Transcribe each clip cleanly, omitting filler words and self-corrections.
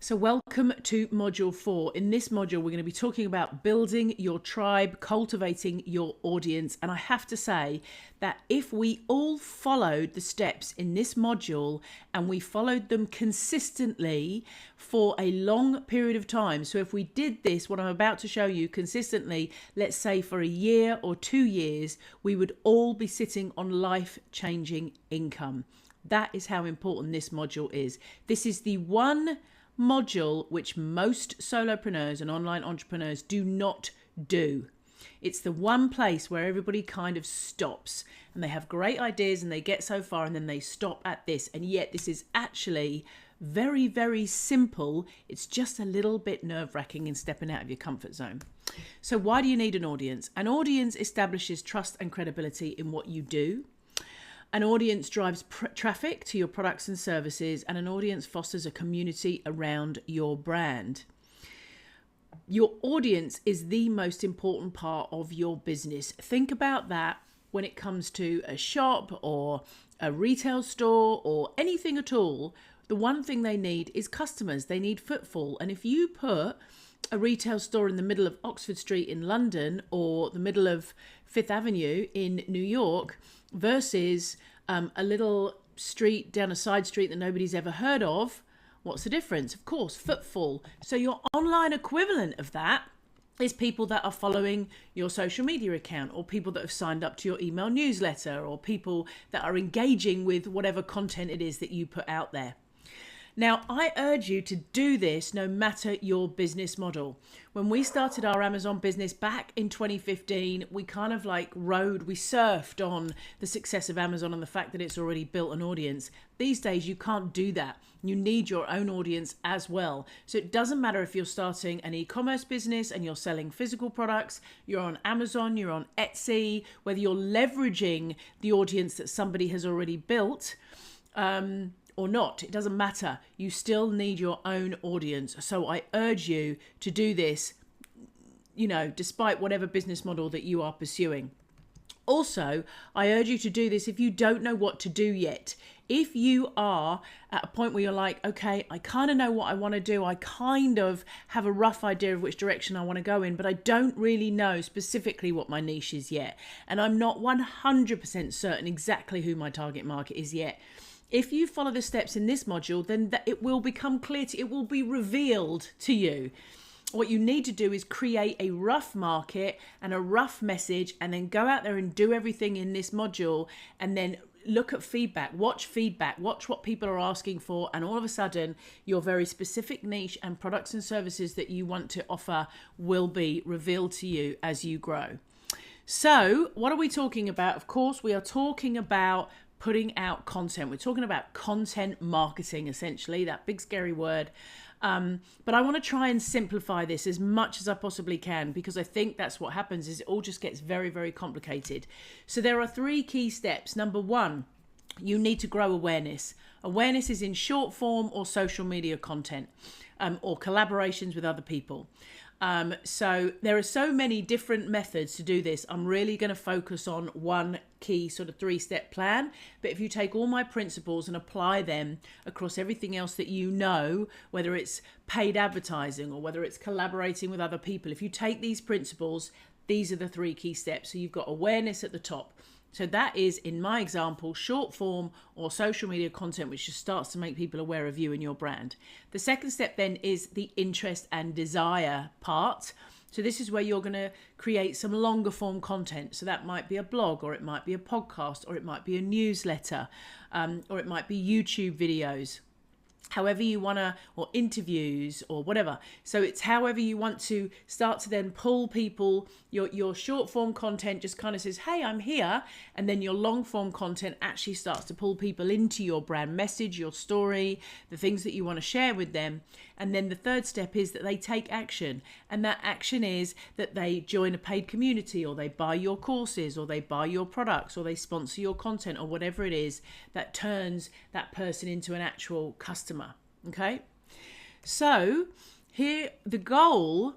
So welcome to module 4. In this module, we're going to be talking about building your tribe, cultivating your audience. And I have to say that if we all followed the steps in this module and we followed them consistently for a long period of time, so if we did this, what I'm about to show you consistently, let's say for a year or 2 years, we would all be sitting on life-changing income. That is how important this module is. This is the one module which most solopreneurs and online entrepreneurs do not do. It's the one place where everybody kind of stops and they have great ideas and they get so far and then they stop at this. And yet this is actually very, very simple. It's just a little bit nerve-wracking in stepping out of your comfort zone. So why do you need an audience? An audience establishes trust and credibility in what you do. An audience drives traffic to your products and services, and an audience fosters a community around your brand. Your audience is the most important part of your business. Think about that when it comes to a shop or a retail store or anything at all. The one thing they need is customers. They need footfall. And if you put a retail store in the middle of Oxford Street in London or the middle of Fifth Avenue in New York versus a little street down a side street that nobody's ever heard of, what's the difference? Of course, footfall. So your online equivalent of that is people that are following your social media account, or people that have signed up to your email newsletter, or people that are engaging with whatever content it is that you put out there. Now, I urge you to do this no matter your business model. When we started our Amazon business back in 2015, we kind of like we surfed on the success of Amazon and the fact that it's already built an audience. These days, you can't do that. You need your own audience as well. So it doesn't matter if you're starting an e-commerce business and you're selling physical products, you're on Amazon, you're on Etsy, whether you're leveraging the audience that somebody has already built, or not, it doesn't matter. You still need your own audience. So I urge you to do this, despite whatever business model that you are pursuing. Also, I urge you to do this if you don't know what to do yet. If you are at a point where you're like, okay, I kind of know what I want to do. I kind of have a rough idea of which direction I want to go in, but I don't really know specifically what my niche is yet. And I'm not 100% certain exactly who my target market is yet. If you follow the steps in this module, then it will become clear to you, it will be revealed to you. What you need to do is create a rough market and a rough message, and then go out there and do everything in this module, and then look at feedback, watch what people are asking for, and all of a sudden your very specific niche and products and services that you want to offer will be revealed to you as you grow. So what are we talking about? Of course, we are talking about putting out content. We're talking about content marketing, essentially, that big scary word. But I want to try and simplify this as much as I possibly can, because I think that's what happens is it all just gets very, very complicated. So there are 3 key steps. Number 1, you need to grow awareness. Awareness is in short form or social media content, or collaborations with other people. So there are so many different methods to do this. I'm really going to focus on one key sort of 3-step plan. But if you take all my principles and apply them across everything else that you know, whether it's paid advertising or whether it's collaborating with other people, if you take these principles, these are the 3 key steps. So you've got awareness at the top. So that is, in my example, short form or social media content, which just starts to make people aware of you and your brand. The second step then is the interest and desire part. So this is where you're going to create some longer form content. So that might be a blog, or it might be a podcast, or it might be a newsletter, or it might be YouTube videos. However you want to, or interviews or whatever. So it's however you want to start to then pull people. Your short form content just kind of says, hey, I'm here. And then your long form content actually starts to pull people into your brand message, your story, the things that you want to share with them. And then the third step is that they take action. And that action is that they join a paid community, or they buy your courses, or they buy your products, or they sponsor your content, or whatever it is that turns that person into an actual customer. Okay, so here the goal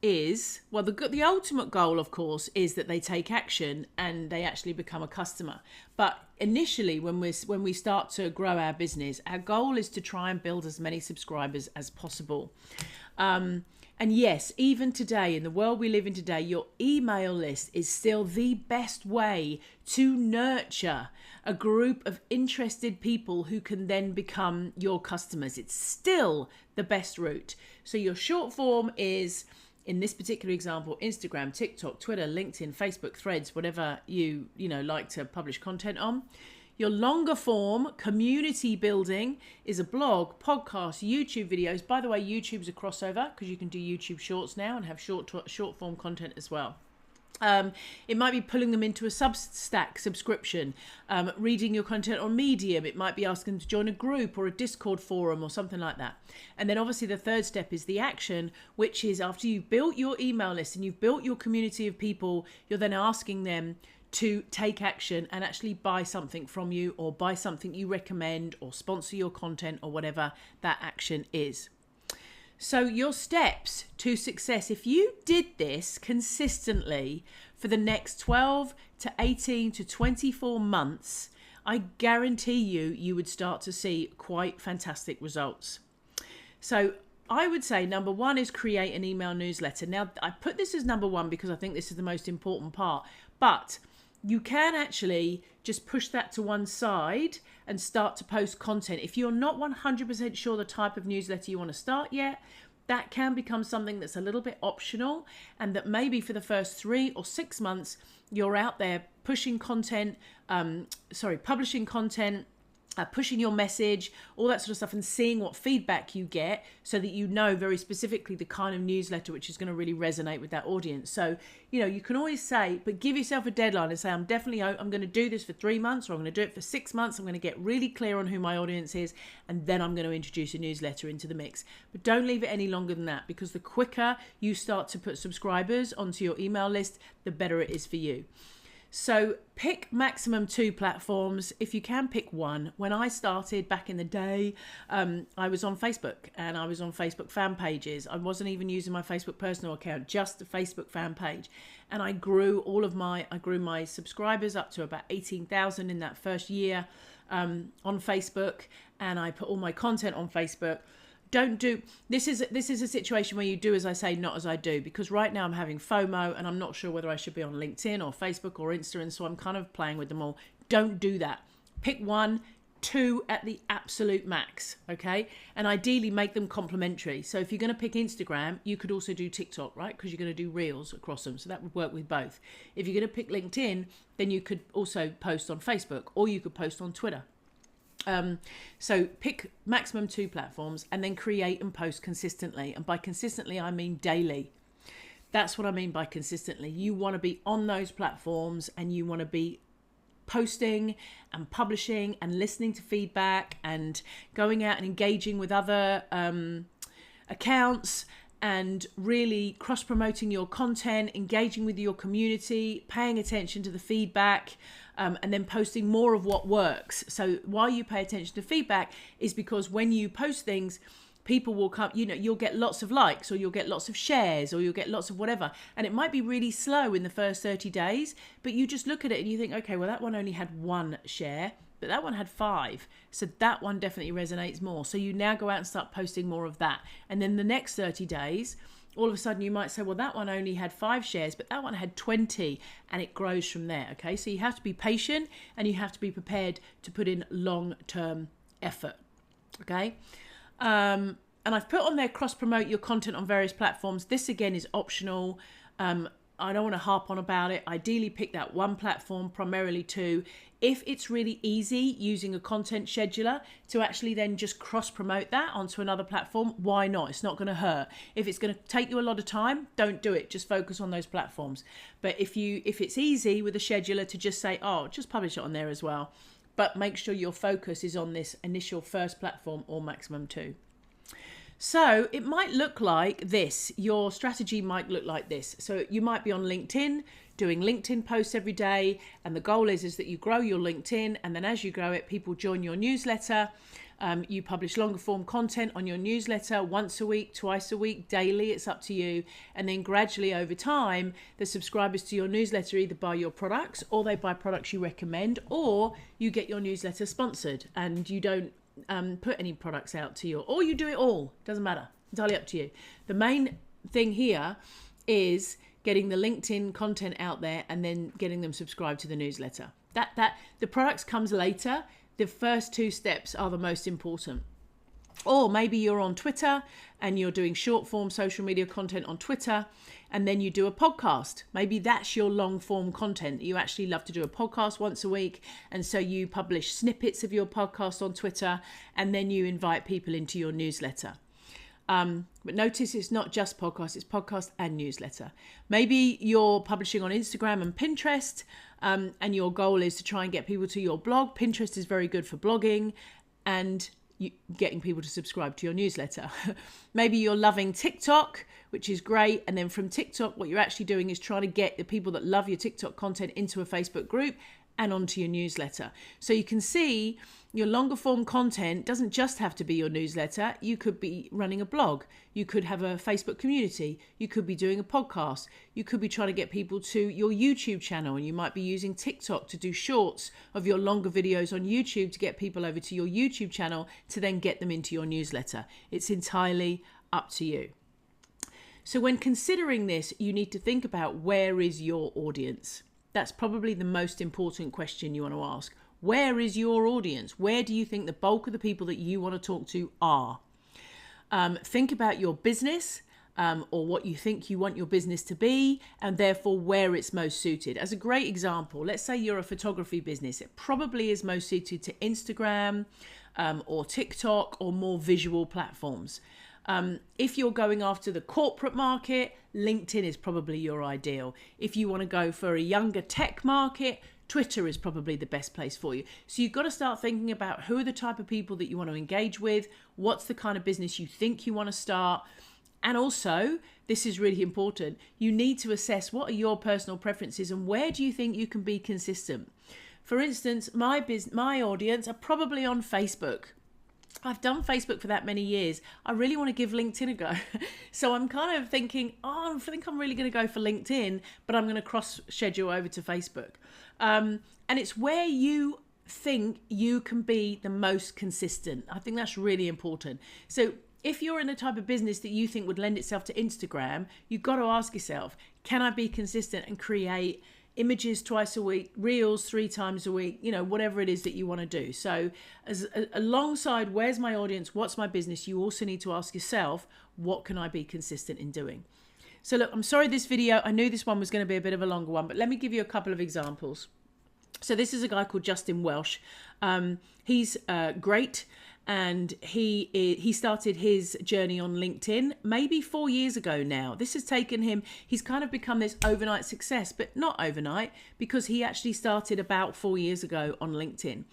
is, well, the ultimate goal, of course, is that they take action and they actually become a customer. But initially, when we start to grow our business, our goal is to try and build as many subscribers as possible. And yes, even today, in the world we live in today, your email list is still the best way to nurture a group of interested people who can then become your customers. It's still the best route. So your short form is, in this particular example, Instagram, TikTok, Twitter, LinkedIn, Facebook, Threads, whatever you like to publish content on. Your longer form, community building, is a blog, podcast, YouTube videos. By the way, YouTube's a crossover because you can do YouTube Shorts now and have short form content as well. It might be pulling them into a Substack subscription, reading your content on Medium. It might be asking them to join a group or a Discord forum or something like that. And then obviously the third step is the action, which is after you've built your email list and you've built your community of people, you're then asking them to take action and actually buy something from you, or buy something you recommend, or sponsor your content, or whatever that action is. So your steps to success, if you did this consistently for the next 12 to 18 to 24 months, I guarantee you would start to see quite fantastic results. So I would say number one is create an email newsletter. Now, I put this as number one because I think this is the most important part, but you can actually just push that to one side and start to post content. If you're not 100% sure the type of newsletter you want to start yet, that can become something that's a little bit optional, and that maybe for the first 3 or 6 months, you're out there pushing content, publishing content, pushing your message, all that sort of stuff, and seeing what feedback you get so that you know very specifically the kind of newsletter which is going to really resonate with that audience. So, you can always say, but give yourself a deadline and say, I'm going to do this for 3 months, or I'm going to do it for 6 months. I'm going to get really clear on who my audience is, and then I'm going to introduce a newsletter into the mix. But don't leave it any longer than that, because the quicker you start to put subscribers onto your email list, the better it is for you. So pick maximum 2 platforms. If you can, pick one. When I started back in the day, I was on Facebook, and I was on Facebook fan pages. I wasn't even using my Facebook personal account, just the Facebook fan page. And I grew my subscribers up to about 18,000 in that first year on Facebook, and I put all my content on Facebook. This is a situation where you do as I say, not as I do, because right now I'm having FOMO and I'm not sure whether I should be on LinkedIn or Facebook or Insta, and so I'm kind of playing with them all. Don't do that. Pick 1, 2 at the absolute max, okay? And ideally make them complementary. So if you're going to pick Instagram, you could also do TikTok, right? Because you're going to do reels across them, so that would work with both. If you're going to pick LinkedIn, then you could also post on Facebook, or you could post on Twitter. So pick maximum 2 platforms and then create and post consistently. And by consistently, I mean daily. That's what I mean by consistently. You want to be on those platforms, and you want to be posting and publishing and listening to feedback and going out and engaging with other accounts, and really cross-promoting your content, engaging with your community, paying attention to the feedback, and then posting more of what works. So why you pay attention to feedback is because when you post things, people will come, you'll get lots of likes, or you'll get lots of shares, or you'll get lots of whatever. And it might be really slow in the first 30 days, but you just look at it and you think, okay, well, that one only had 1 share, but that one had 5. So that one definitely resonates more. So you now go out and start posting more of that. And then the next 30 days, all of a sudden you might say, well, that one only had 5 shares, but that one had 20, and it grows from there. Okay. So you have to be patient, and you have to be prepared to put in long-term effort. Okay. And I've put on there, cross-promote your content on various platforms. This again is optional. I don't want to harp on about it. Ideally pick that 1 platform, primarily 2. If it's really easy using a content scheduler to actually then just cross-promote that onto another platform, why not? It's not going to hurt. If it's going to take you a lot of time, don't do it. Just focus on those platforms. But if it's easy with a scheduler to just say, oh, just publish it on there as well. But make sure your focus is on this initial first platform, or maximum 2. So it might look like this. Your strategy might look like this. So you might be on LinkedIn, doing LinkedIn posts every day. And the goal is that you grow your LinkedIn. And then as you grow it, people join your newsletter. You publish longer form content on your newsletter once a week, twice a week, daily. It's up to you. And then gradually over time, the subscribers to your newsletter either buy your products, or they buy products you recommend, or you get your newsletter sponsored and you don't put any products out to you, or you do it all. Doesn't matter. Entirely up to you. The main thing here is getting the LinkedIn content out there and then getting them subscribed to the newsletter. That the products comes later. The first two steps are the most important. Or maybe you're on Twitter and you're doing short form social media content on Twitter, and then you do a podcast. Maybe that's your long form content. You actually love to do a podcast once a week, and so you publish snippets of your podcast on Twitter, and then you invite people into your newsletter. But notice it's not just podcast, it's podcast and newsletter. Maybe you're publishing on Instagram and Pinterest, and your goal is to try and get people to your blog. Pinterest is very good for blogging and getting people to subscribe to your newsletter. Maybe you're loving TikTok, which is great. And then from TikTok, what you're actually doing is trying to get the people that love your TikTok content into a Facebook group and onto your newsletter. So you can see your longer form content doesn't just have to be your newsletter. You could be running a blog. You could have a Facebook community. You could be doing a podcast. You could be trying to get people to your YouTube channel, and you might be using TikTok to do shorts of your longer videos on YouTube to get people over to your YouTube channel to then get them into your newsletter. It's entirely up to you. So when considering this, you need to think about, where is your audience? That's probably the most important question you want to ask. Where is your audience? Where do you think the bulk of the people that you want to talk to are? Think about your business, or what you think you want your business to be, and therefore where it's most suited. As a great example, let's say you're a photography business. It probably is most suited to Instagram or TikTok or more visual platforms. If you're going after the corporate market, LinkedIn is probably your ideal. If you want to go for a younger tech market, Twitter is probably the best place for you. So you've got to start thinking about, who are the type of people that you want to engage with? What's the kind of business you think you want to start? And also, this is really important, you need to assess what are your personal preferences and where do you think you can be consistent. For instance, my audience are probably on Facebook. I've done Facebook for that many years. I really want to give LinkedIn a go. So I'm kind of thinking, I think I'm really going to go for LinkedIn, but I'm going to cross schedule over to Facebook. And it's where you think you can be the most consistent. I think that's really important. So if you're in the type of business that you think would lend itself to Instagram, you've got to ask yourself, can I be consistent and create images twice a week, reels 3 times a week, whatever it is that you want to do. So alongside where's my audience, what's my business, you also need to ask yourself, what can I be consistent in doing? So look, I'm sorry this video, I knew this one was going to be a bit of a longer one, but let me give you a couple of examples. So this is a guy called Justin Welsh. He's great. And he started his journey on LinkedIn maybe 4 years ago now. This has taken him, he's kind of become this overnight success, but not overnight, because he actually started about 4 years ago on LinkedIn.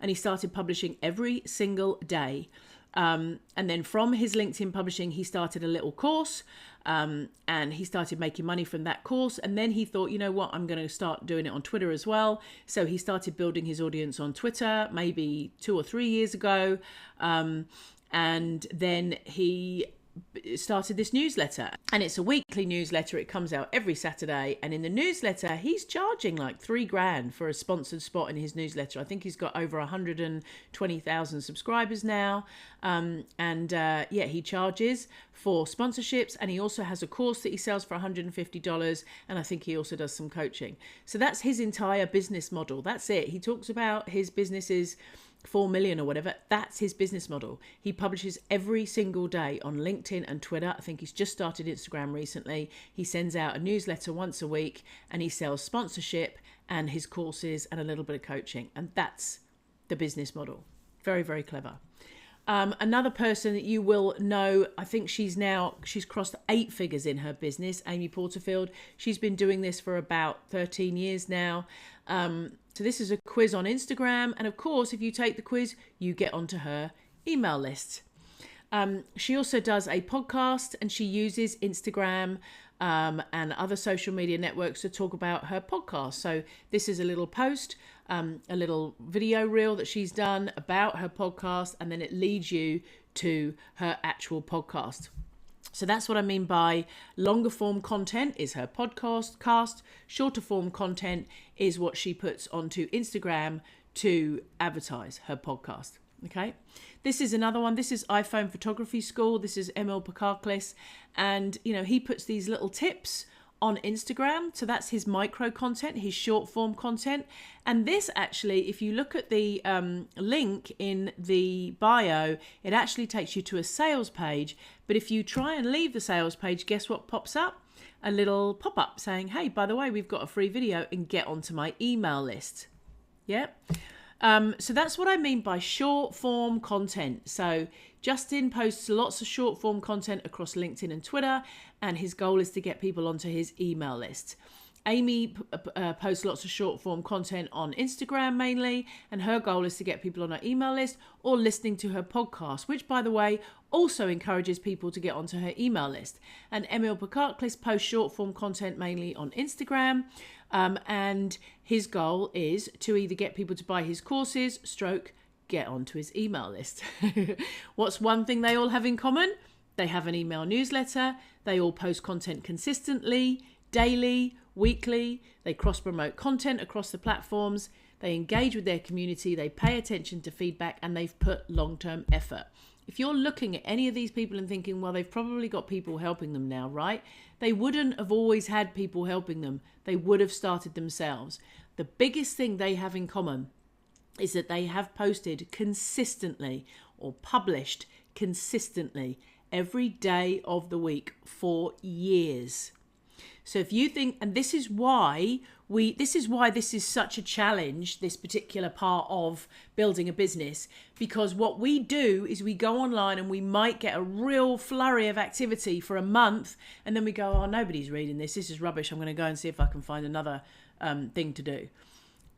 And he started publishing every single day. And then from his LinkedIn publishing, he started a little course, and he started making money from that course. And then he thought, you know what, I'm going to start doing it on Twitter as well. So he started building his audience on Twitter maybe 2 or 3 years ago. And then he started this newsletter, and it's a weekly newsletter. It comes out every Saturday, and in the newsletter he's charging like $3,000 for a sponsored spot in his newsletter. I think he's got over 120,000 subscribers now, he charges for sponsorships, and he also has a course that he sells for $150, and I think he also does some coaching. So that's his entire business model. That's it. He talks about his businesses 4 million or whatever. That's his business model. He publishes every single day on LinkedIn and Twitter. I think he's just started Instagram recently. He sends out a newsletter once a week, and he sells sponsorship and his courses and a little bit of coaching. And that's the business model. Very, very clever. Another person that you will know, I think she's crossed 8 figures in her business, Amy Porterfield. She's been doing this for about 13 years now. So this is a quiz on Instagram. And of course, if you take the quiz, you get onto her email list. She also does a podcast, and she uses Instagram and other social media networks to talk about her podcast. So this is a little post, a little video reel that she's done about her podcast, and then it leads you to her actual podcast. So that's what I mean by longer form content is her podcast. Shorter form content is what she puts onto Instagram to advertise her podcast. Okay. This is another one. This is iPhone Photography School. This is Emil Pakarklis. And, he puts these little tips on Instagram. So that's his micro content, his short form content. And this actually, if you look at the link in the bio, it actually takes you to a sales page. But if you try and leave the sales page, guess what pops up? A little pop-up saying, hey, by the way, we've got a free video and get onto my email list. Yeah. So that's what I mean by short form content. So Justin posts lots of short form content across LinkedIn and Twitter, and his goal is to get people onto his email list. Amy posts lots of short form content on Instagram mainly, and her goal is to get people on her email list or listening to her podcast, which, by the way, also encourages people to get onto her email list. And Emil Pakarklis posts short form content mainly on Instagram, and his goal is to either get people to buy his courses, get onto his email list. What's one thing they all have in common? They have an email newsletter. They all post content consistently, daily, weekly. They cross-promote content across the platforms. They engage with their community. They pay attention to feedback, and they've put long-term effort. If you're looking at any of these people and thinking, well, they've probably got people helping them now, right? They wouldn't have always had people helping them. They would have started themselves. The biggest thing they have in common is that they have posted consistently or published consistently every day of the week for years. So if you think, and this is why this is such a challenge, this particular part of building a business, because what we do is we go online and we might get a real flurry of activity for a month, and then we go, oh, nobody's reading this. This is rubbish. I'm going to go and see if I can find another thing to do.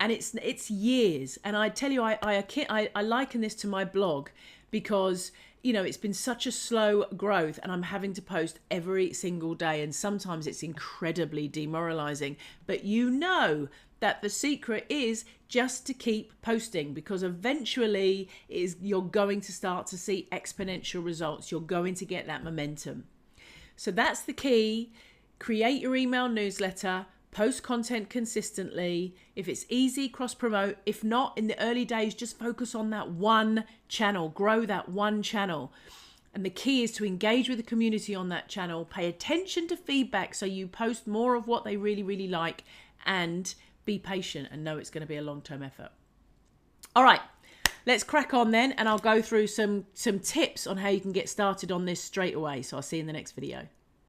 And it's years. And I tell you, I liken this to my blog because, it's been such a slow growth and I'm having to post every single day. And sometimes it's incredibly demoralizing. But that the secret is just to keep posting, because eventually you're going to start to see exponential results. You're going to get that momentum. So that's the key. Create your email newsletter. Post content consistently. If it's easy, cross-promote. If not, in the early days, just focus on that one channel. Grow that one channel. And the key is to engage with the community on that channel. Pay attention to feedback so you post more of what they really, really like. And be patient and know it's going to be a long-term effort. All right, let's crack on then. And I'll go through some tips on how you can get started on this straight away. So I'll see you in the next video.